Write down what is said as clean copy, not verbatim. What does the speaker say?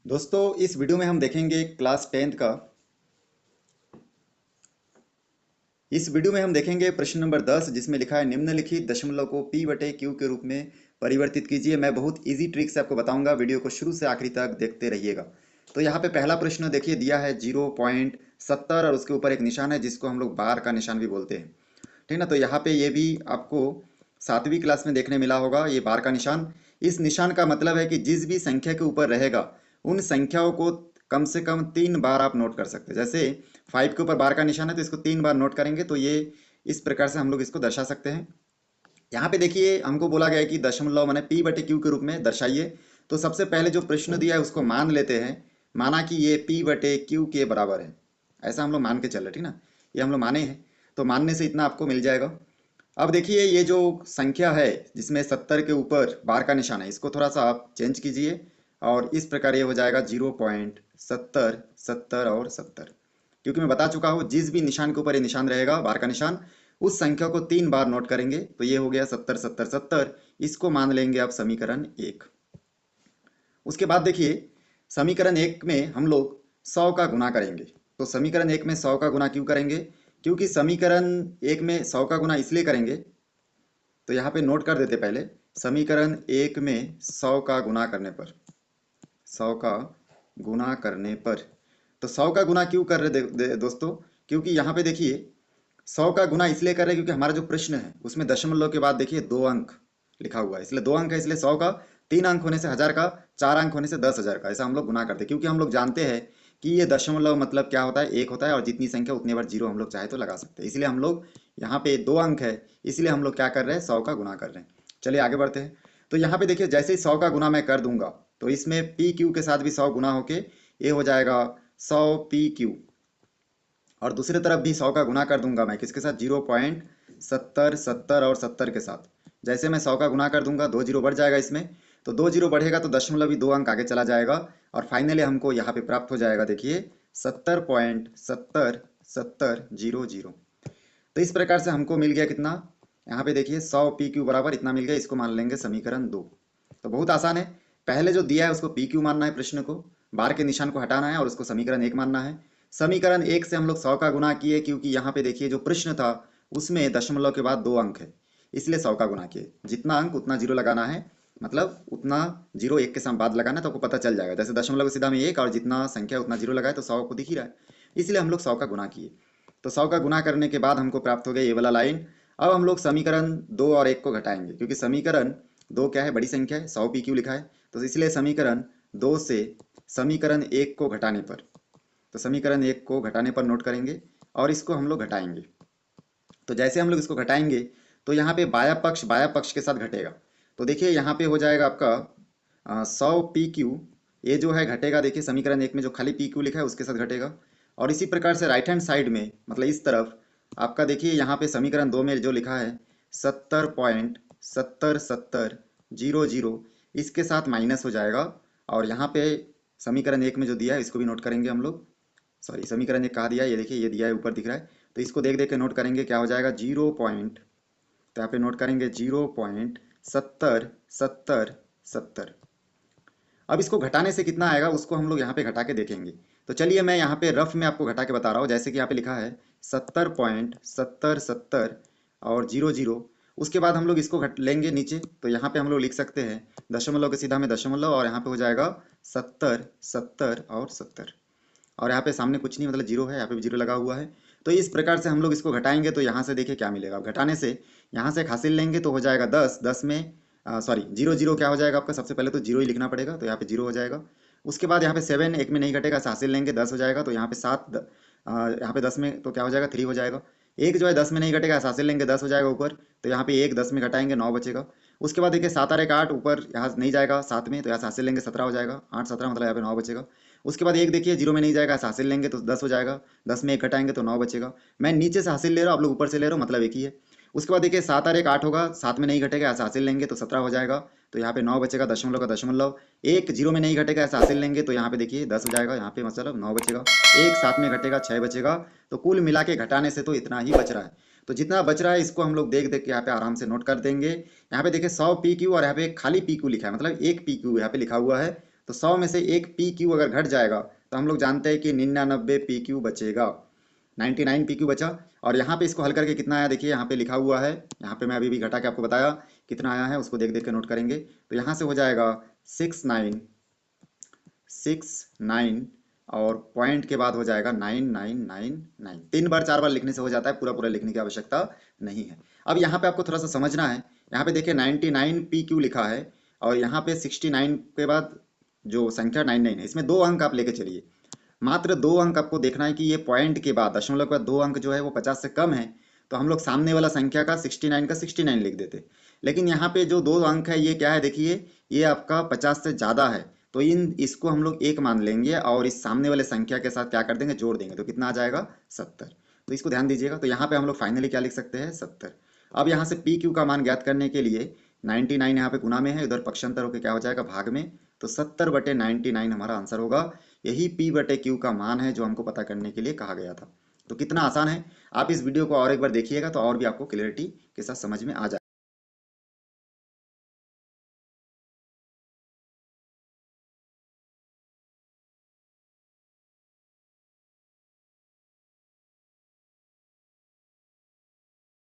दोस्तों इस वीडियो में हम देखेंगे क्लास टेंथ का। इस वीडियो में हम देखेंगे प्रश्न नंबर 10 जिसमें लिखा है निम्नलिखित दशमलव को p बटे क्यू के रूप में परिवर्तित कीजिए। मैं बहुत इजी ट्रिक से आपको बताऊंगा, वीडियो को शुरू से आखिरी तक देखते रहिएगा। तो यहाँ पे पहला प्रश्न देखिए दिया है 0.70 और उसके ऊपर एक निशान है जिसको हम लोग बार का निशान भी बोलते हैं। ठीक ना। तो यहाँ पे ये भी आपको 7वीं क्लास में देखने मिला होगा, ये बार का निशान। इस निशान का मतलब है कि जिस भी संख्या के ऊपर रहेगा उन संख्याओं को कम से कम 3 बार आप नोट कर सकते हैं। जैसे 5 के ऊपर बार का निशान है तो इसको 3 बार नोट करेंगे तो ये इस प्रकार से हम लोग इसको दर्शा सकते हैं। यहाँ पे देखिए हमको बोला गया है कि दशमलव माने p बटे क्यू के रूप में दर्शाइए। तो सबसे पहले जो प्रश्न दिया है उसको मान लेते हैं। माना कि ये p बटे क्यू के बराबर है, ऐसा हम लोग मान के चल रहे, ठीक ना। ये हम लोग माने हैं तो मानने से इतना आपको मिल जाएगा। अब देखिए ये जो संख्या है जिसमें 70 के ऊपर बार का निशान है, इसको थोड़ा सा आप चेंज कीजिए और इस प्रकार ये हो जाएगा 0.70 70 और 70। क्योंकि मैं बता चुका हूँ जिस भी निशान के ऊपर ये निशान रहेगा बार का निशान, उस संख्या को 3 बार नोट करेंगे। तो ये हो गया 70 70 70। इसको मान लेंगे आप समीकरण 1। उसके बाद देखिए समीकरण 1 में हम लोग 100 का गुना करेंगे। तो समीकरण 1 में 100 का गुना क्यों करेंगे? क्योंकि समीकरण 1 में 100 का गुना इसलिए करेंगे, तो यहाँ पे नोट कर देते पहले। समीकरण 1 में 100 का गुना करने पर, 100 का गुना करने पर, तो 100 का गुना क्यों कर रहे दोस्तों? क्योंकि यहाँ पे देखिए 100 का गुना इसलिए कर रहे हैं क्योंकि हमारा जो प्रश्न है उसमें दशमलव के बाद देखिए 2 अंक लिखा हुआ है, इसलिए 2 अंक है, इसलिए 100 का 3 अंक होने से 1000 का, 4 अंक होने से 10,000 का, ऐसा हम लोग गुना करते हैं। क्योंकि हम लोग जानते हैं कि ये दशमलव मतलब क्या होता है, 1 होता है और जितनी संख्या उतनी बार जीरो हम लोग चाहे तो लगा सकते हैं। इसलिए हम लोग यहाँ पे 2 अंक है, इसलिए हम लोग क्या कर रहे हैं, 100 का गुना कर रहे हैं। चलिए आगे बढ़ते हैं। तो यहाँ पे देखिए जैसे ही 100 का गुना मैं कर दूंगा तो इसमें पी क्यू के साथ भी 100 गुना होके ये हो जाएगा 100 पी क्यू। और दूसरी तरफ भी 100 का गुना कर दूंगा मैं किसके साथ, 0.70 70 और 70 के साथ। जैसे मैं 100 का गुना कर दूंगा 2 जीरो बढ़ जाएगा इसमें, तो 2 जीरो बढ़ेगा तो दशमलव भी 2 अंक आगे चला जाएगा और फाइनली हमको यहाँ पे प्राप्त हो जाएगा देखिए 70.7070। तो इस प्रकार से हमको मिल गया कितना, यहाँ पे देखिए 100 पी क्यू बराबर इतना मिल गया। इसको मान लेंगे समीकरण 2। तो बहुत आसान है, पहले जो दिया है उसको पी क्यू मानना है, प्रश्न को बार के निशान को हटाना है और उसको समीकरण 1 मानना है। समीकरण 1 से हम लोग 100 का गुना किए क्योंकि यहाँ पे देखिए जो प्रश्न था उसमें दशमलव के बाद 2 अंक है, इसलिए 100 का गुना किए। जितना अंक उतना जीरो लगाना है, मतलब उतना जीरो एक के साथ बाद लगाना है, तो आपको पता चल जाएगा। जैसे दशमलव को सीधा में 1 और जितना संख्या उतना जीरो लगाए तो 100 को दिख ही रहा है, इसलिए हम लोग 100 का गुना किए। तो 100 का गुना करने के बाद हमको प्राप्त हो गया ये वाला लाइन। अब हम लोग समीकरण 2 और 1 को घटाएंगे क्योंकि समीकरण 2 क्या है, बड़ी संख्या है, 100 पी क्यू लिखा है। तो इसलिए समीकरण 2 से समीकरण 1 को घटाने पर, तो समीकरण 1 को घटाने पर नोट करेंगे और इसको हम लोग घटाएंगे। तो जैसे हम लोग इसको घटाएंगे तो यहाँ पे बाया पक्ष के साथ घटेगा। तो देखिए यहाँ पे हो जाएगा आपका 100 पी क्यू, ये जो है घटेगा, देखिए समीकरण 1 में जो खाली पी क्यू लिखा है उसके साथ घटेगा। और इसी प्रकार से राइट हैंड साइड में मतलब इस तरफ आपका देखिए यहाँ पे समीकरण 2 में जो लिखा है 70.7070, इसके साथ माइनस हो जाएगा। और यहाँ पे समीकरण 1 में जो दिया है इसको भी नोट करेंगे हम लोग। सॉरी, समीकरण 1 कहाँ दिया है, ये देखिए ये दिया है, ऊपर दिख रहा है। तो इसको देख देख के नोट करेंगे, क्या हो जाएगा 0. तो यहाँ पे नोट करेंगे 0.707070। अब इसको घटाने से कितना आएगा उसको हम लोग यहाँ पे घटा के देखेंगे। तो चलिए मैं यहाँ पे रफ में आपको घटा के बता रहा हूँ। जैसे कि यहाँ पे लिखा है 70.7070 और 00, उसके बाद हम लोग इसको घट लेंगे नीचे। तो यहाँ पे हम लोग लिख सकते हैं दशमलव के सीधा में दशमलव और यहाँ पे हो जाएगा 70 70 और 70। और यहाँ पे सामने कुछ नहीं, मतलब जीरो है, यहाँ पे भी जीरो लगा हुआ है। तो इस प्रकार से हम लोग इसको घटाएंगे तो यहाँ से देखिए क्या मिलेगा। अब घटाने से यहाँ से एक हासिल लेंगे तो हो जाएगा 10, 10 में सॉरी 00 क्या हो जाएगा आपका, सबसे पहले तो जीरो ही लिखना पड़ेगा, तो यहाँ पे जीरो हो जाएगा। उसके बाद यहाँ पे 7 एक में नहीं घटेगा, हासिल लेंगे 10 हो जाएगा, तो यहाँ पे 7 यहाँ पे 10 में तो क्या हो जाएगा 3 हो जाएगा। एक जो है 10 में नहीं घटेगा, हासिल लेंगे 10 हो जाएगा ऊपर, तो यहाँ पे एक 10 में घटाएंगे 9 बचेगा। उसके बाद देखिए 7 और 1 8, ऊपर यहाँ नहीं जाएगा 7 में, तो यहाँ से हासिल लेंगे 17 हो जाएगा, 8 17 मतलब यहाँ पे 9 बचेगा। उसके बाद एक देखिए जीरो में नहीं जाएगा, हासिल लेंगे तो 10 हो जाएगा, 10 में एक घटाएंगे तो 9 बचेगा। मैं नीचे से हासिल ले रहा हूँ, आप लोग ऊपर से ले रहे हो, मतलब एक ही है। उसके बाद देखिए 7 और 1 8 होगा, 7 में नहीं घटेगा, ऐसा हासिल लेंगे तो 17 हो जाएगा, तो यहाँ पे 9 बचेगा, दशमलव का दशमलव। एक जीरो में नहीं घटेगा, ऐसा हासिल लेंगे तो यहाँ पे देखिए 10 हो जाएगा, यहाँ पे मतलब 9 बचेगा। एक 7 में घटेगा 6 बचेगा। तो कुल मिला के घटाने से तो इतना ही बच रहा है। तो जितना बच रहा है इसको हम लोग देख देख के यहाँ पे आराम से नोट कर देंगे। यहाँ पे देखिए 100 पी क्यू और यहाँ पे खाली पी क्यू लिखा है, मतलब एक पी क्यू यहाँ पे लिखा हुआ है। तो 100 में से एक पी क्यू अगर घट जाएगा तो हम लोग जानते हैं कि 99 पी क्यू बचेगा, 99 पी क्यू बचा। और यहाँ पे इसको हल करके कितना आया देखिए, यहाँ पे लिखा हुआ है, यहाँ पे मैं अभी भी घटा के आपको बताया कितना आया है, उसको देख देख के नोट करेंगे। तो यहाँ से हो जाएगा 6969 और पॉइंट के बाद हो जाएगा 9999। 3 बार 4 बार लिखने से हो जाता है, पूरा पूरा लिखने की आवश्यकता नहीं है। अब यहाँ पे आपको थोड़ा सा समझना है, यहाँ पे देखिए 99 पी क्यू लिखा है और यहाँ पे 69 के बाद जो संख्या 99 है, इसमें 2 अंक आप लेके चलिए। मात्र 2 अंक आपको देखना है कि ये पॉइंट के बाद, दशमलव के बाद 2 अंक जो है वो 50 से कम है, तो हम लोग सामने वाला संख्या का 69 का 69 लिख देते। लेकिन यहाँ पे जो 2 अंक है ये क्या है देखिए, ये आपका 50 से ज़्यादा है, तो इसको हम लोग 1 मान लेंगे और इस सामने वाले संख्या के साथ क्या कर देंगे, जोड़ देंगे, तो कितना आ जाएगा 70। तो इसको ध्यान दीजिएगा। तो यहाँ पे हम लोग फाइनली क्या लिख सकते हैं, 70। अब यहाँ से पी क्यू का मान ज्ञात करने के लिए 99 यहाँ पे गुना में है, उधर पक्षांतर होकर क्या हो जाएगा, भाग में। तो 70/99 हमारा आंसर होगा। यही P/Q का मान है जो हमको पता करने के लिए कहा गया था। तो कितना आसान है, आप इस वीडियो को और एक बार देखिएगा तो और भी आपको क्लियरिटी के साथ समझ में आ जाएगा।